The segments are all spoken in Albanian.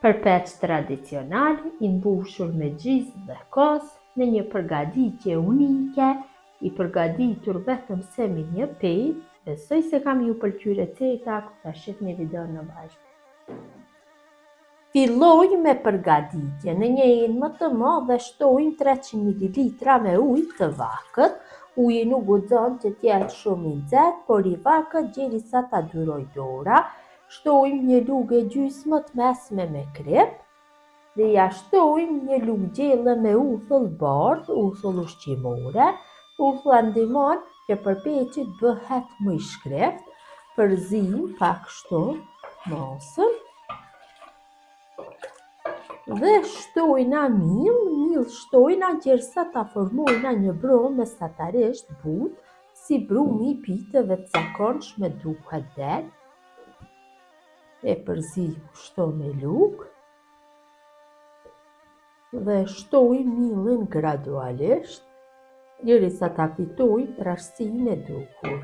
Përpeç tradicional i mbushur me gjizë dhe kos në një përgatitje unike, i përgatitur vetëm se me një pejë. Besoj se kam ju pëlqyer receta, ku ta shihni videon në vazhdim. Filloj me përgatitje. Në një enë më të madhe shtojmë 300 ml me ujë të vakët. Uji nuk guxon që t'jetë shumë i nxehtë, por i vakët derisa ta duroj dora. Shtojmë një lugë gjysmë të mesme me krip dhe ja shtojmë një lugë gjelle me uthull bardh, uthull ushqimore. Uthulla ndihmon që përpeqi të bëhet më i shkreft. Përzijmë pak kështu masën dhe shtojna miell shtojna derisa ta formojna një brumë mesatarisht butë, si brumi i pitëve të zakonshme duhet del. E përzijmë kështu me lugë dhe shtojmë miellin gradualisht derisa ta fitojmë trashësinë e duhur.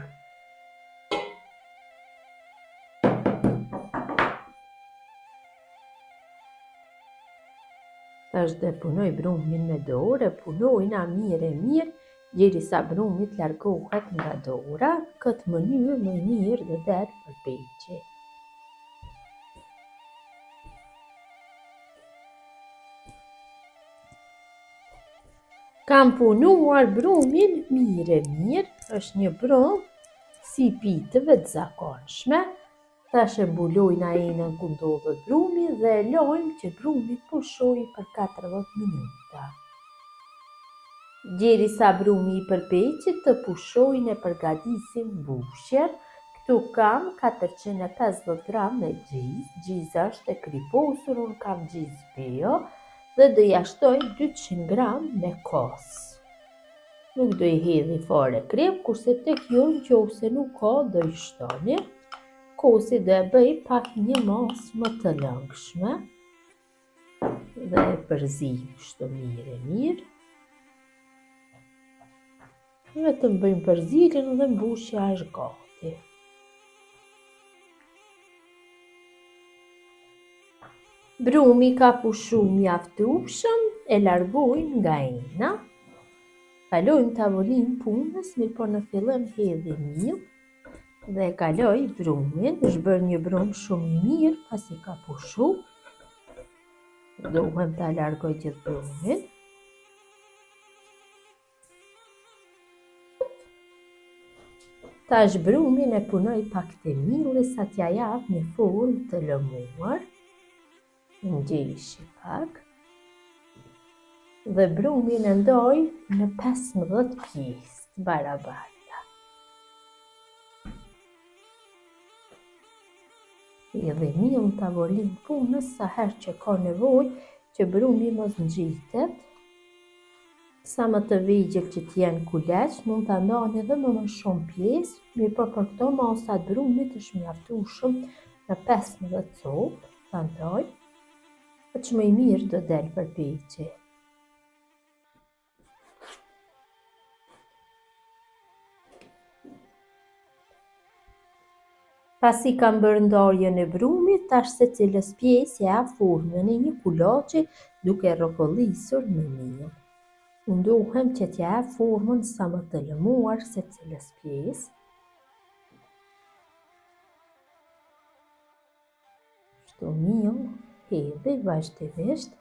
Tash dhe punoj brumin me dorë, punojna mirë derisa brumi të largohet nga dora. Në këtë mënyrë më mirë do del përpeqi. Kam punuar brumin mirë, është një brum si pitëve të zakonshme. Tash e mbulojna enën ku ndodhet brumi dhe e lojmë që brumi të pushojë për 40 minuta. Derisa brumi i përpeqit të pushojë e përgatisim mbushjen. Këtu kam 450 gram me gjizë. Gjiza është e kriposur, unë kam gjizë bio dhe do ja shtoj 200 gram me kos. Nuk do i hedhi fare krip, kurse tek ju nëse nuk ka do i shtoni. Kosi do e bëj pak një masë më të lëngshme dhe e përzijmë kështu mirë. Vetëm bëjmë përzierjen dhe mbushja është gati. Brumi ka pushu mjaftueshëm, e largojmë nga ena. Kalojmë tavolinë punës, mirëpo në fillim hedhim miell dhe kaloj brumin. Është bërë një brum shumë i mirë pasi ka pushu. Duhem ta largoj gjithë brumin. Tash brumin e punoj pak të mielli sa t'ja jap një formë të lëmuar. Ngjishi pak. Dhe brumin e ndoj në 15 pjesë të barabarta. Edhe miell në tavolinë punës sa herë që ka nevojë që brumi mos ngjitet. Sa më të vegjël që t'jenë kuleç, mund ta ndani edhe më shumë pjesë, mirëpo për këto masat brumit është mjaftueshëm në 15 copë, ta ndoj, që më i mirë do del përpeqi. Pasi kam bërë ndarjen e brumit, tash secilës pjesë ja formën e një kulaçi duke rrokollisur me miell. Mundohem që t'ja jap formën sa më të lëmuar secilës pjesë. Kështu miell hedhi vazhdimisht.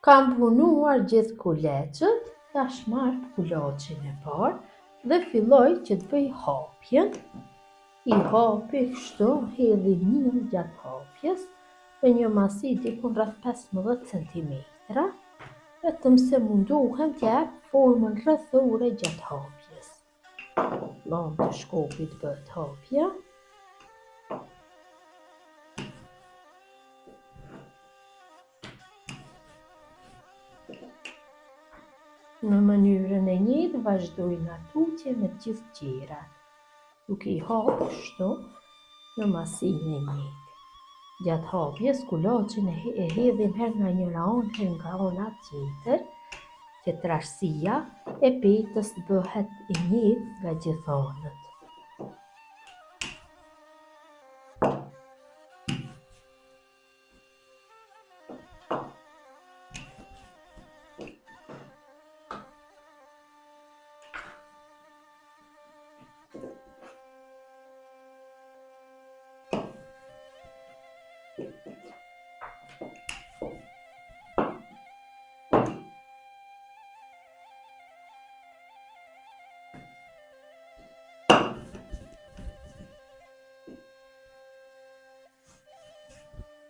Kam punuar gjithë kuleçët, tash marr kulaçin e parë dhe filloj që të bëj hapjen. I hapi kështu, hedhi miell gjatë hapjes, me një masi diku rreth 15 cm. Vetëm se mundohem t'ja jap formën rrethore gjatë hapjes. Lëmë të shkopit bëhet hapja. Në mënyrën e njëjtë vazhdojnë tutje me gjithë gjerat. Duke I hapë kështu, në masinë e njëjtë. Gjatë hapjes, kulaçin e hedhim her nga njëra anë, her nga ana tjetër, që trashësia e petës bëhet e njëjtë nga gjithë anët.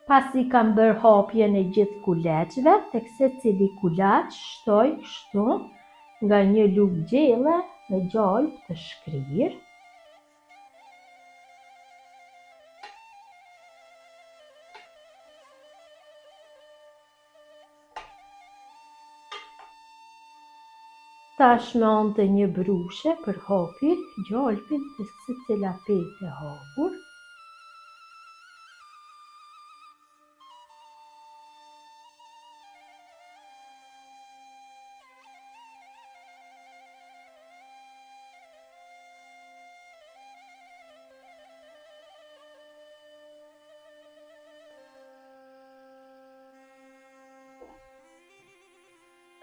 Pasi kam bërë hapjen e gjithë kulaçve, tek secili kulaç shtoj kështu nga një lugë gjelle me gjalp të shkrirë. Tash me anë të një brushe për hapi gjalpin të secila petë e hapur.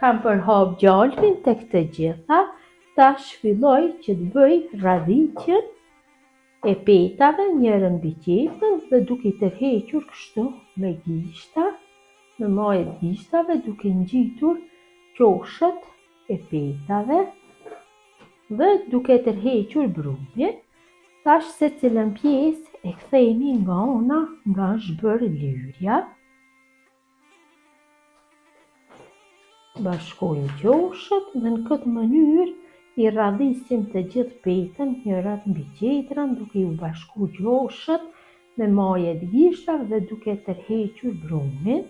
Kam përhap gjalpin tek të gjitha, tash filloj që të bëj radhiqjen e petave njërën mbi tjetrën dhe duke i tërhequr kështu me gishta, në majët gishtave duke ngjitur qoshët e petave dhe duke tërhequr brumin. Tash secilën pjesë e kthejmë nga ana nga është bërë lyrja. Bashkojmë qoshët dhe në këtë mënyrë i radhisim të gjithë petën njërat mbi tjetrën duke u bashku qoshët me majet gishtave dhe duke tërhequr brumin.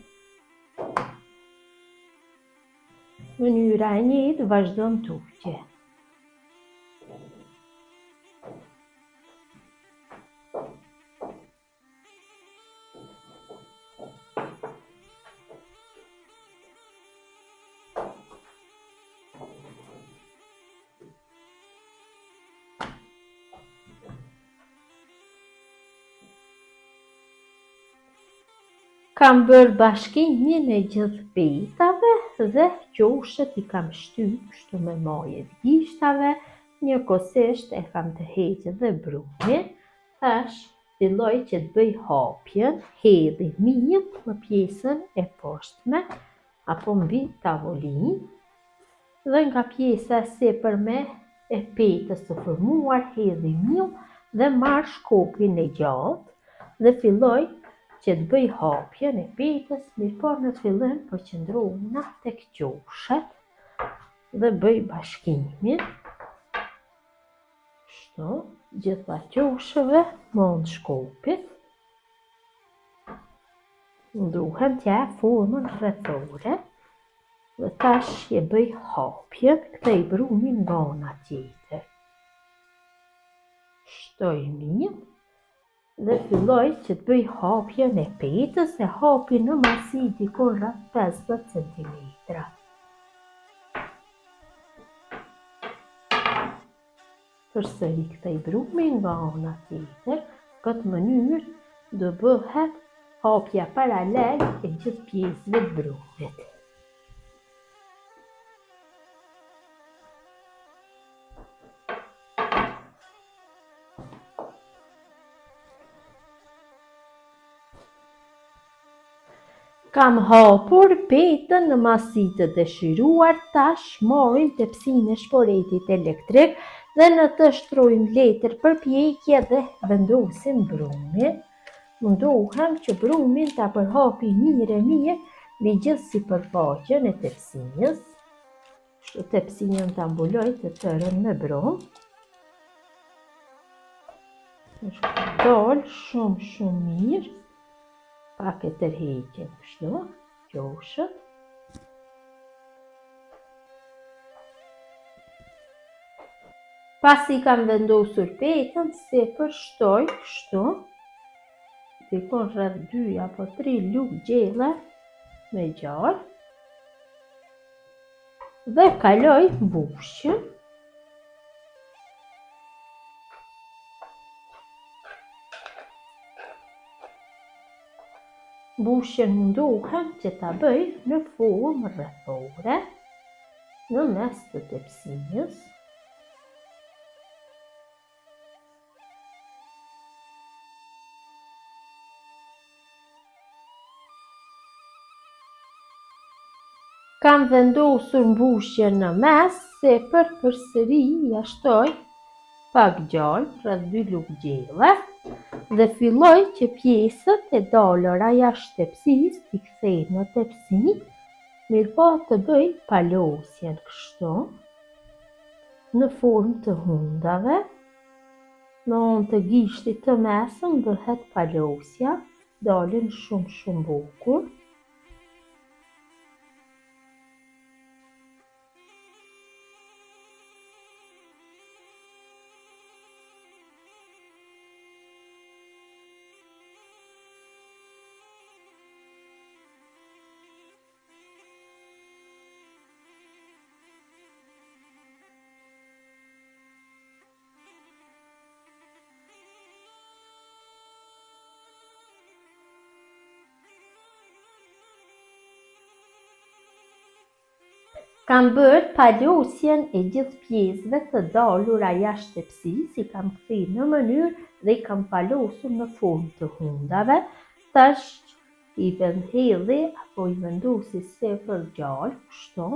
Mënyra e njëjtë vazhdon tutje. Kam bërë bashkimin e gjithë petave dhe qoshët i kam shtyp kështu me majet gishtave, njëkohësisht e kam tërhequr dhe brumin. Tash filloj që të bëj hapjen, hedhi mirë në pjesën e poshtme apo mbi tavolinë dhe nga pjesa e sipërme e petës së formuar hedhi mirë dhe marr shkopin e gjatë dhe filloj që të bëj hapjen e petës, mirëpo në fillim përqendrohuna tek qoshët dhe bëj bashkimin. Kështu, gjitha qoshëve me anë shkopit. Duhem t'ja formën rrethore dhe tash e bëj hapjen, kthej brumin nga ana tjetër. Shtoj mirë dhe filloj që të bëj hapjen e petës, e hapi në masi diku rreth 50 cm. Përsëri kthej brumin nga ana tjetër, në këtë mënyrë do bëhet hapja paralel e gjithë pjesëve të brumit. Kam hapur petën në masi të dëshiruar, tash marrim tepsinë e shporetit elektrik dhe në të shtrojmë letër përpjekje dhe vendosim brumin. Mundohem që brumin ta përhapi mirë mbi gjithë sipërfaqen e tepsinës. Kështu tepsinën ta mbuloj të tërën me brum. Është dal shumë mirë. Pak e tërheqim kështu, qoshët. Pasi kam vendosur petën, sipër shtoj kështu dikon rreth 2 apo 3 lugë gjelle me gjallë dhe kaloj mbushjen. Mbushjen mundohem që ta bëj në formë rrethore në mes të tepsijës. Kam vendosur mbushjen në mes se për përsëri ja shtoj pak gjallë rreth 2 lugë gjelle dhe filloj që pjesët e dalura jashtë tepsisë t'i kthej në tepsi, mirëpo të bëj palosjen kështu në formë të hundave. Me anë të gishtit të mesëm bëhet palosja, dalin shumë bukur. Kam bërë palosjen e gjithë pjesëve të dalura jashtë tepsisë, i kam kthyer në mënyrë dhe i kam palosur në formë të hundave. Tash i vendhedhi apo i vendosi sipër gjallë kështu,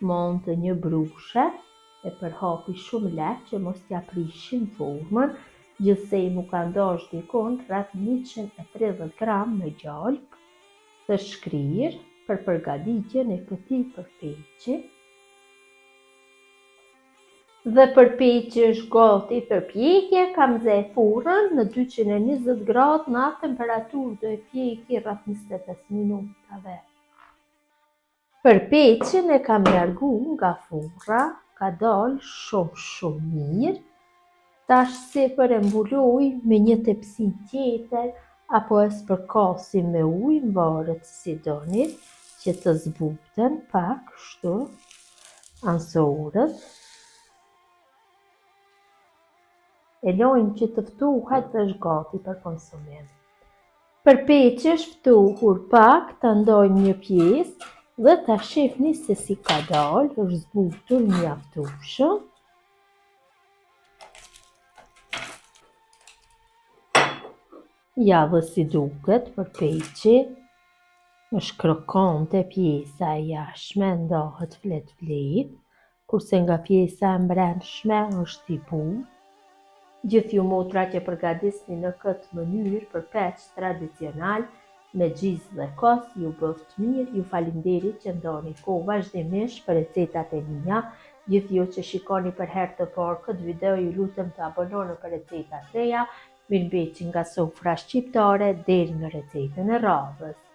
me anë të një brushe e përhapi shumë lehtë që mos t'ia prishin formën. Gjithsej mu ka ndash dikon rreth 130 gram me gjallë të shkrirë për përgatitjen e këtij përpeqi. Dhe përpeqi është gati për pjekje, kam zë furrën në 220 gradë në atë temperaturë do e pjeki rreth 25 minutave. Përpeqin e kam largu nga furra, ka dalë shumë mirë. Tash sipër e mbuloj me një tepsi tjetër apo e spërkasi me ujë, varet si doni, që të zbuten pak kështu ansorët. E lojmë që të ftohet dhe është gati për konsumim. Përpeqi është ftohur pak, ta ndojmë një pjesë dhe ta shihni se si ka dalë, është zbutur mjaftueshëm. Ja dhe si duket përpeqi, është krokante pjesa e jashtme, ndahet flet, kurse nga pjesa e brendshme është i butë. Gjithë ju motra që përgatisni në këtë mënyrë përpeq tradicional me gjizë dhe kos, ju bëft mirë, ju falinderit që ndoni kohë vazhdimisht për recetat e mia. Gjithë ju që shikoni për herë të parë këtë video, ju lutem të abononi për recetat reja. Mirëmbëjtje nga sofra shqiptare deri në recetën e radhës.